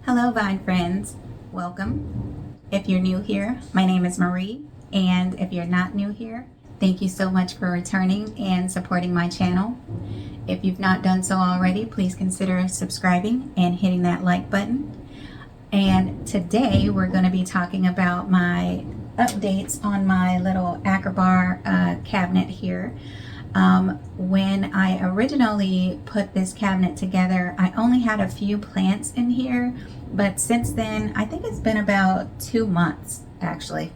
Hello, Vine friends. Welcome. If you're new here, my name is Marie, and if you're not new here, thank you so much for returning and supporting my channel. If you've not done so already, please consider subscribing and hitting that like button. And today we're going to be talking about my updates on my little Åkerbär cabinet here. When I originally put this cabinet together, I only had a few plants in here, but since then, I think it's been about 2 months actually,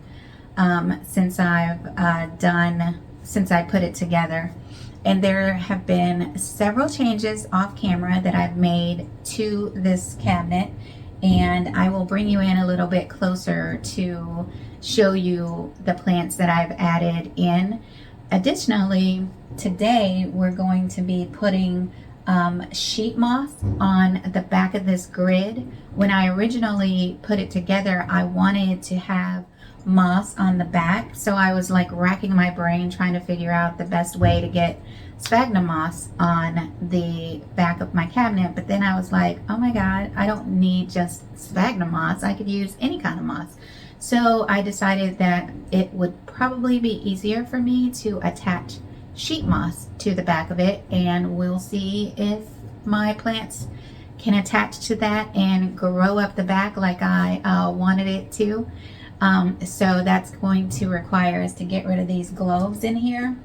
since I put it together. And there have been several changes off camera that I've made to this cabinet, and I will bring you in a little bit closer to show you the plants that I've added in. Additionally, today we're going to be putting sheet moss on the back of this grid. When I originally put it together, I wanted to have moss on the back, so I was like racking my brain trying to figure out the best way to get sphagnum moss on the back of my cabinet. But then I was like, oh my god, I don't need just sphagnum moss, I could use any kind of moss. So I decided that it would probably be easier for me to attach sheet moss to the back of it, and we'll see if my plants can attach to that and grow up the back like I wanted it to. So that's going to require us to get rid of these globes in here.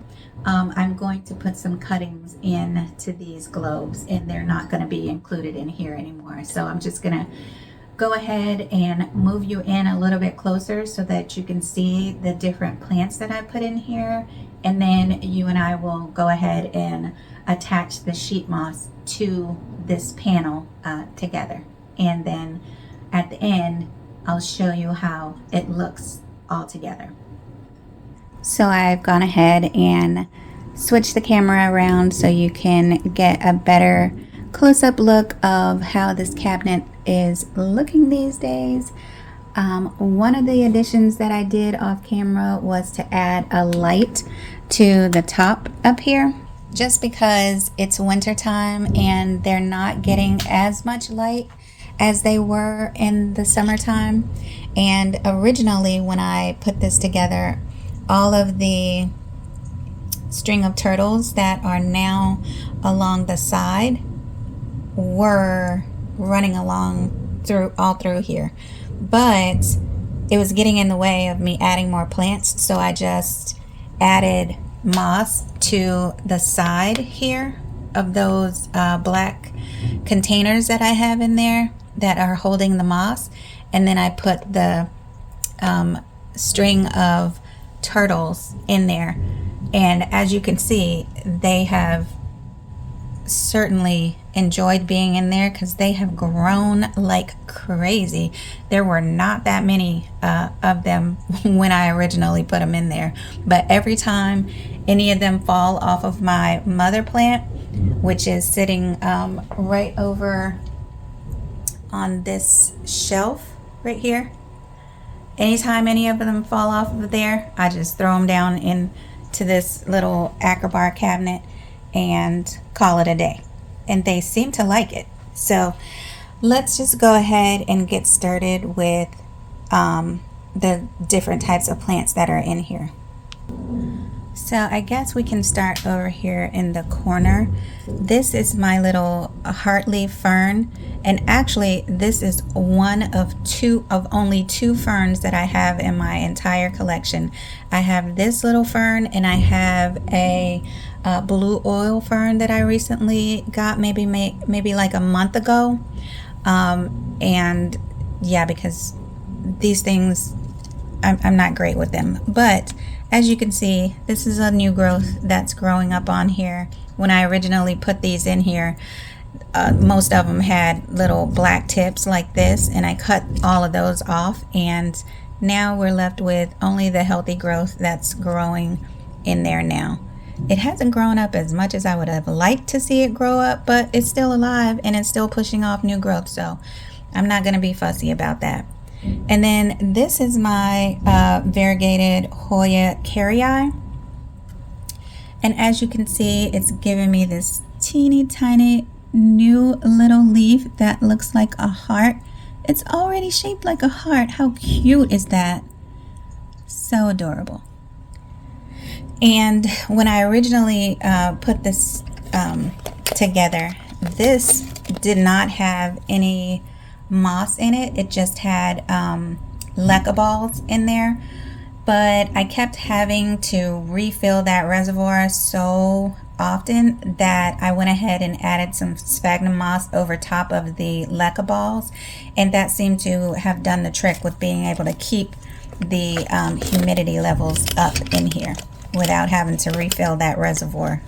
I'm going to put some cuttings into these globes, and they're not going to be included in here anymore. So I'm just going to go ahead and move you in a little bit closer so that you can see the different plants that I put in here, and then you and I will go ahead and attach the sheet moss to this panel together, and then at the end I'll show you how it looks all together. So I've gone ahead and switched the camera around so you can get a better close-up look of how this cabinet is looking these days. One of the additions that I did off camera was to add a light to the top up here, just because it's winter time and they're not getting as much light as they were in the summertime. And originally when I put this together, all of the string of turtles that are now along the side were running along all through here, but it was getting in the way of me adding more plants, so I just added moss to the side here of those black containers that I have in there that are holding the moss, and then I put the string of turtles in there. And as you can see, they have certainly enjoyed being in there because they have grown like crazy. There were not that many of them when I originally put them in there, but every time any of them fall off of my mother plant, which is sitting right over on this shelf right here, anytime any of them fall off of there, I just throw them down into this little Åkerbär cabinet and call it a day, and they seem to like it. So let's just go ahead and get started with the different types of plants that are in here. So I guess we can start over here in the corner. This is my little heartleaf fern, and actually this is one of only two ferns that I have in my entire collection. I have this little fern, and I have a blue oil fern that I recently got maybe like a month ago. And yeah, because these things, I'm not great with them, but as you can see, this is a new growth that's growing up on here. When I originally put these in here, most of them had little black tips like this, and I cut all of those off, and now we're left with only the healthy growth that's growing in there now. It hasn't grown up as much as I would have liked to see it grow up, but it's still alive and it's still pushing off new growth, so I'm not going to be fussy about that. And then this is my variegated Hoya carrii, and as you can see, it's giving me this teeny tiny new little leaf that looks like a heart It's already shaped like a heart. How cute is that? So adorable. And when I originally put this together, this did not have any moss in it. It just had leca balls in there. But I kept having to refill that reservoir so often that I went ahead and added some sphagnum moss over top of the leca balls, and that seemed to have done the trick with being able to keep the humidity levels up in here without having to refill that reservoir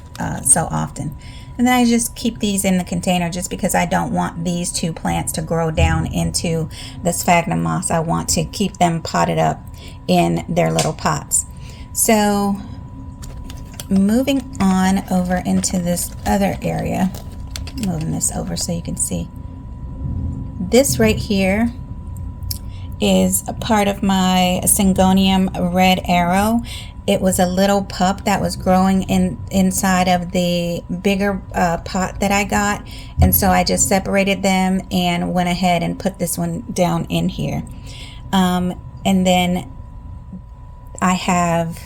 so often. And then I just keep these in the container just because I don't want these two plants to grow down into the sphagnum moss. I want to keep them potted up in their little pots. So moving on over into this other area, moving this over so you can see. This right here is a part of my Syngonium red arrow. It was a little pup that was growing inside of the bigger pot that I got, and so I just separated them and went ahead and put this one down in here. And then I have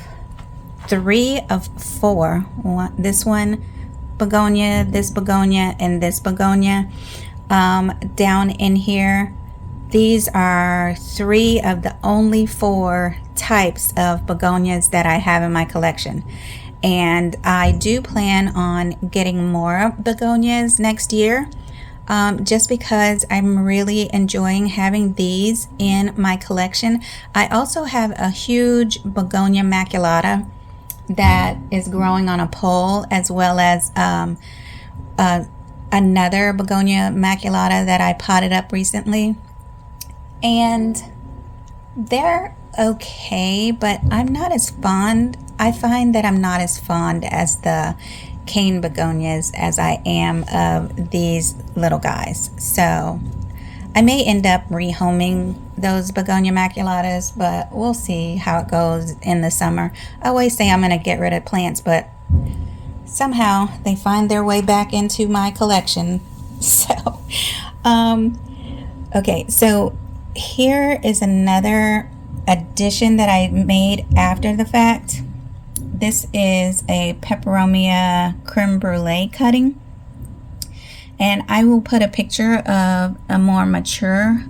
3 of 4. This one begonia, this begonia, and this begonia down in here. These are 3 of the only 4 types of begonias that I have in my collection. And I do plan on getting more begonias next year, just because I'm really enjoying having these in my collection. I also have a huge begonia maculata that is growing on a pole, as well as another begonia maculata that I potted up recently. And they're okay, but I'm not as fond. I find that I'm not as fond as the cane begonias as I am of these little guys. So I may end up rehoming those begonia maculatas, but we'll see how it goes in the summer. I always say I'm going to get rid of plants, but somehow they find their way back into my collection. So, okay, so here is another addition that I made after the fact. This is a peperomia creme brulee cutting, and I will put a picture of a more mature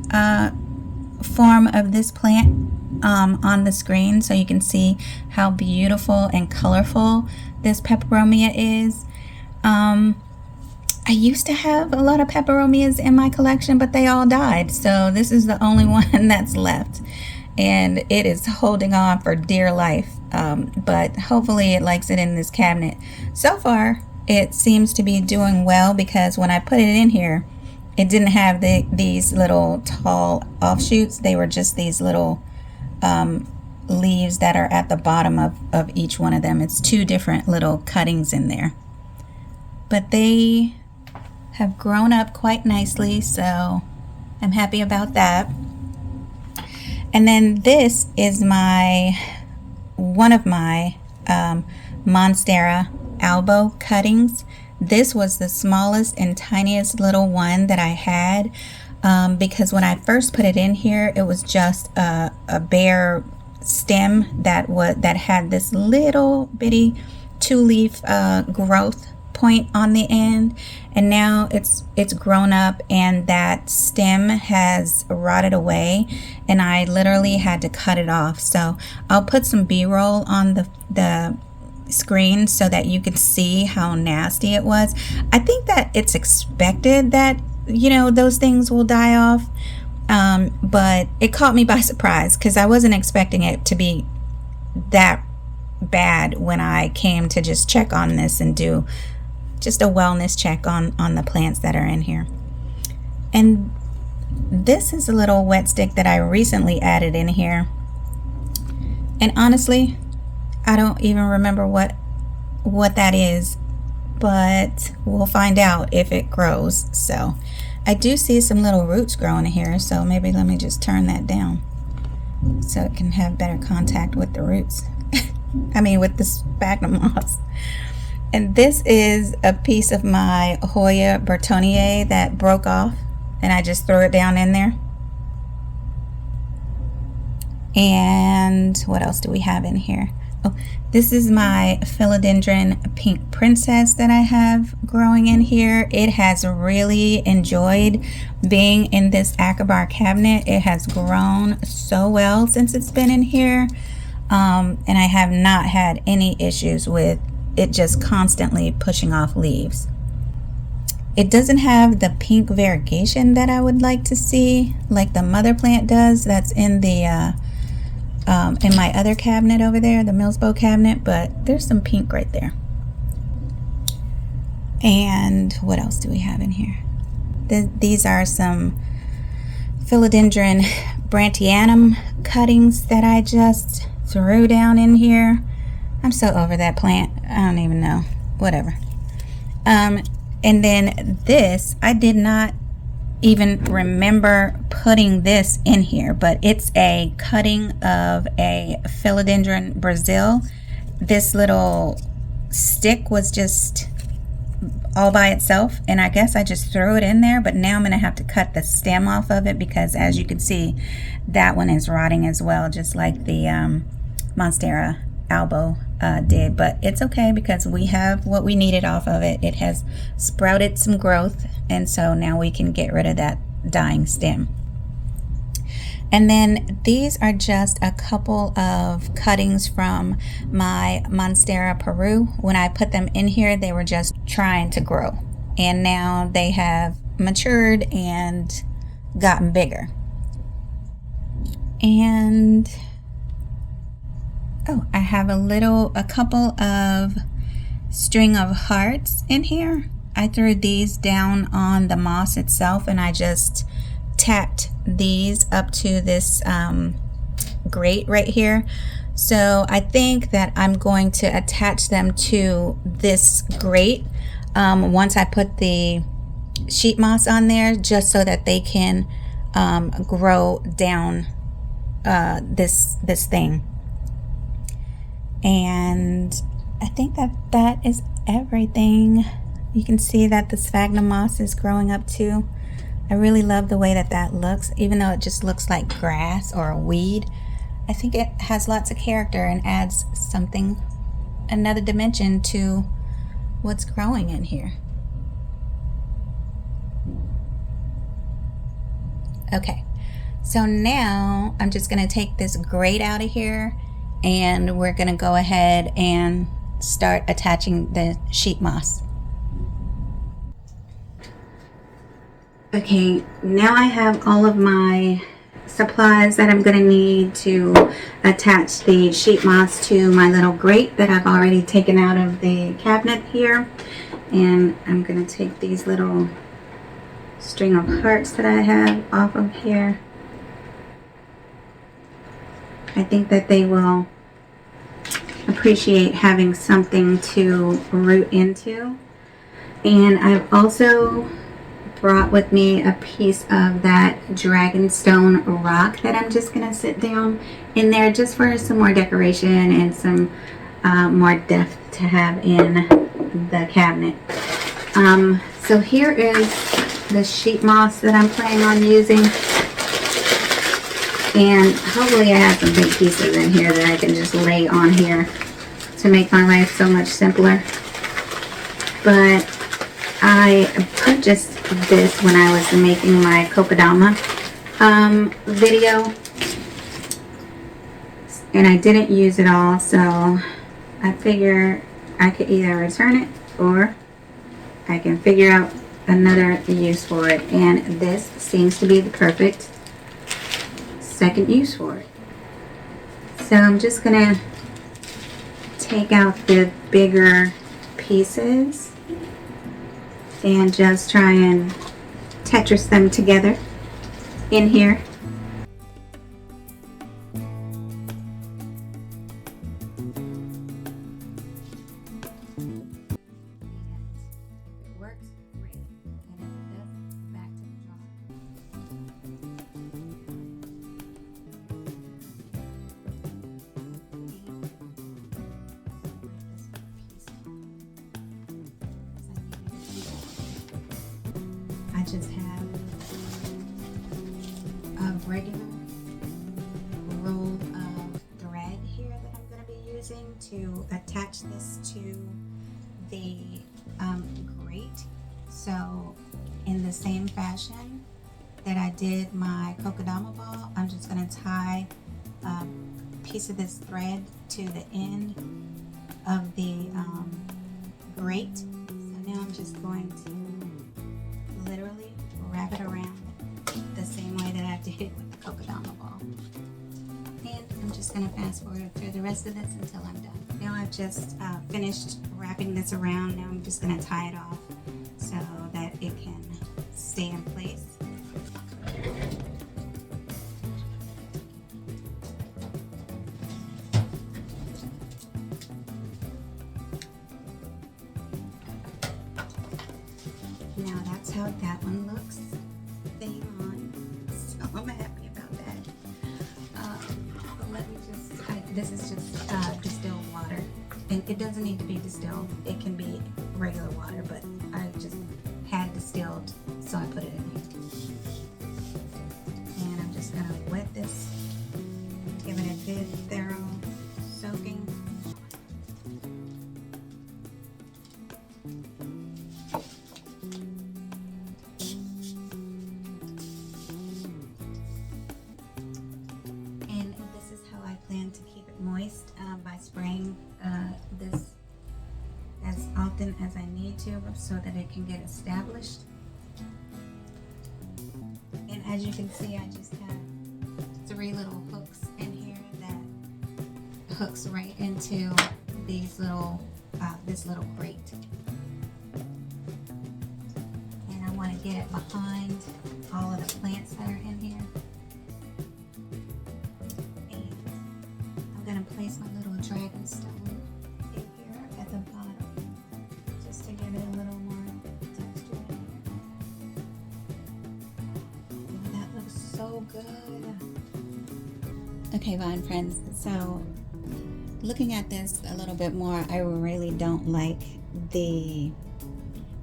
form of this plant on the screen so you can see how beautiful and colorful this peperomia is. I used to have a lot of peperomias in my collection, but they all died, so this is the only one that's left, and it is holding on for dear life. But hopefully it likes it in this cabinet. So far it seems to be doing well, because when I put it in here, it didn't have these little tall offshoots. They were just these little leaves that are at the bottom of each one of them. It's 2 different little cuttings in there, but they have grown up quite nicely, so I'm happy about that. And then this is one of my Monstera albo cuttings. This was the smallest and tiniest little one that I had, because when I first put it in here, it was just a bare stem that had this little bitty 2-leaf growth point on the end, and now it's grown up and that stem has rotted away, and I literally had to cut it off. So I'll put some B-roll on the screen so that you can see how nasty it was. I think that it's expected that, you know, those things will die off, but it caught me by surprise because I wasn't expecting it to be that bad when I came to just check on this and do just a wellness check on the plants that are in here. And this is a little wet stick that I recently added in here, and honestly I don't even remember what that is, but we'll find out if it grows. So I do see some little roots growing in here, so maybe let me just turn that down so it can have better contact with the roots. I mean with the sphagnum moss. And this is a piece of my Hoya Bertonier that broke off, and I just threw it down in there. And what else do we have in here? Oh, this is my philodendron pink princess that I have growing in here. It has really enjoyed being in this Åkerbär cabinet. It has grown so well since it's been in here. And I have not had any issues with it just constantly pushing off leaves. It doesn't have the pink variegation that I would like to see, like the mother plant does. That's in the in my other cabinet over there, the Millsbow cabinet, but there's some pink right there. And what else do we have in here? These are some philodendron brantianum cuttings that I just threw down in here. I'm so over that plant. I don't even know. Whatever. And then this, I did not even remember putting this in here, but it's a cutting of a philodendron Brazil. This little stick was just all by itself, and I guess I just threw it in there, but now I'm going to have to cut the stem off of it because, as you can see, that one is rotting as well, just like the Monstera albo did. But it's okay because we have what we needed off of it. It has sprouted some growth, and so now we can get rid of that dying stem. And then these are just a couple of cuttings from my Monstera Peru. When I put them in here, they were just trying to grow, and now they have matured and gotten bigger. And oh, I have a couple of string of hearts in here. I threw these down on the moss itself, and I just tacked these up to this grate right here. So I think that I'm going to attach them to this grate once I put the sheet moss on there, just so that they can grow down this thing. And I think that is everything. You can see that the sphagnum moss is growing up too. I really love the way that looks, even though it just looks like grass or a weed. I think it has lots of character and adds something, another dimension to what's growing in here. Okay, so now I'm just going to take this grate out of here, and we're going to go ahead and start attaching the sheet moss. Okay, now I have all of my supplies that I'm going to need to attach the sheet moss to my little grate that I've already taken out of the cabinet here. And I'm going to take these little string of hearts that I have off of here. I think that they will appreciate having something to root into. And I've also brought with me a piece of that dragonstone rock that I'm just gonna sit down in there just for some more decoration and some more depth to have in the cabinet. So here is the sheet moss that I'm planning on using, and hopefully I have some big pieces in here that I can just lay on here to make my life so much simpler. But I purchased this when I was making my Kokedama video, and I didn't use it all, so I figure I could either return it or I can figure out another use for it, and this seems to be the perfect second use for it. So I'm just gonna take out the bigger pieces and just try and Tetris them together in here. It works great, and if it doesn't, back to the I just have a regular rolled to attach this to the grate. So in the same fashion that I did my kokedama ball, I'm just going to tie a piece of this thread to the end of the grate. So now I'm just going to literally wrap it around the same way that I did with the kokedama ball. And I'm just going to fast forward through the rest of this until I'm done. Now I've just finished wrapping this around. Now I'm just going to tie it off so that it can stay in place. Now that's how that one looks. Thing on. So I'm happy about that. Let me just, this is just distilled water. And it doesn't need to be distilled. It can be regular water, but I just had distilled, so I put it in here. And I'm just gonna wet this, give it a good thorough soaking. And this is how I plan to keep it moist, by spraying this as often as I need to so that it can get established. And as you can see, I just have 3 little hooks in here that hooks right into these little this little grate. And I want to get it behind all of the plants that are in here. And I'm going to place my little dragon stone in here at the bottom, just to give it a little more texture in here. Oh, that looks so good. Okay, vine friends, so looking at this a little bit more, I really don't like the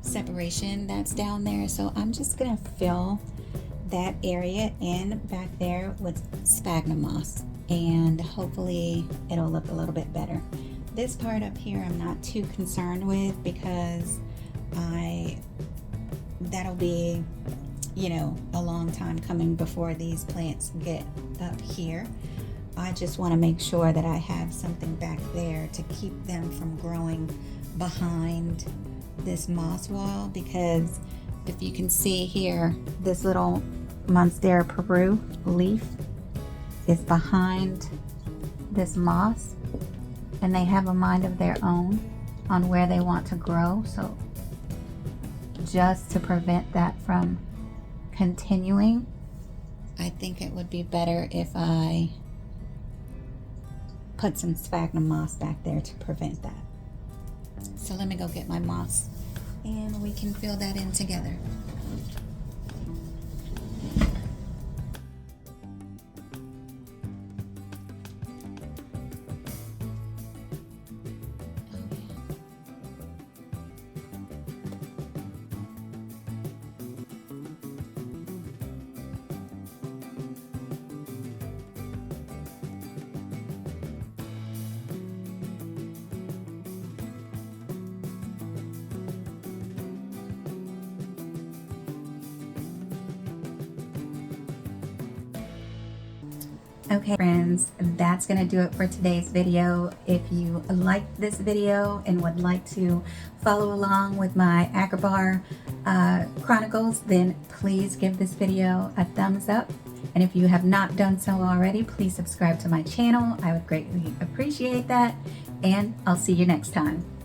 separation that's down there, so I'm just gonna fill that area in back there with sphagnum moss, and hopefully it'll look a little bit better. This part up here I'm not too concerned with because that'll be, you know, a long time coming before these plants get up here. I just want to make sure that I have something back there to keep them from growing behind this moss wall, because if you can see here, this little Monstera Peru leaf is behind this moss, and they have a mind of their own on where they want to grow. So just to prevent that from continuing, I think it would be better if I put some sphagnum moss back there to prevent that. So let me go get my moss and we can fill that in together. Okay friends, that's gonna do it for today's video. If you liked this video and would like to follow along with my Åkerbär chronicles, then please give this video a thumbs up. And if you have not done so already, please subscribe to my channel. I would greatly appreciate that. And I'll see you next time.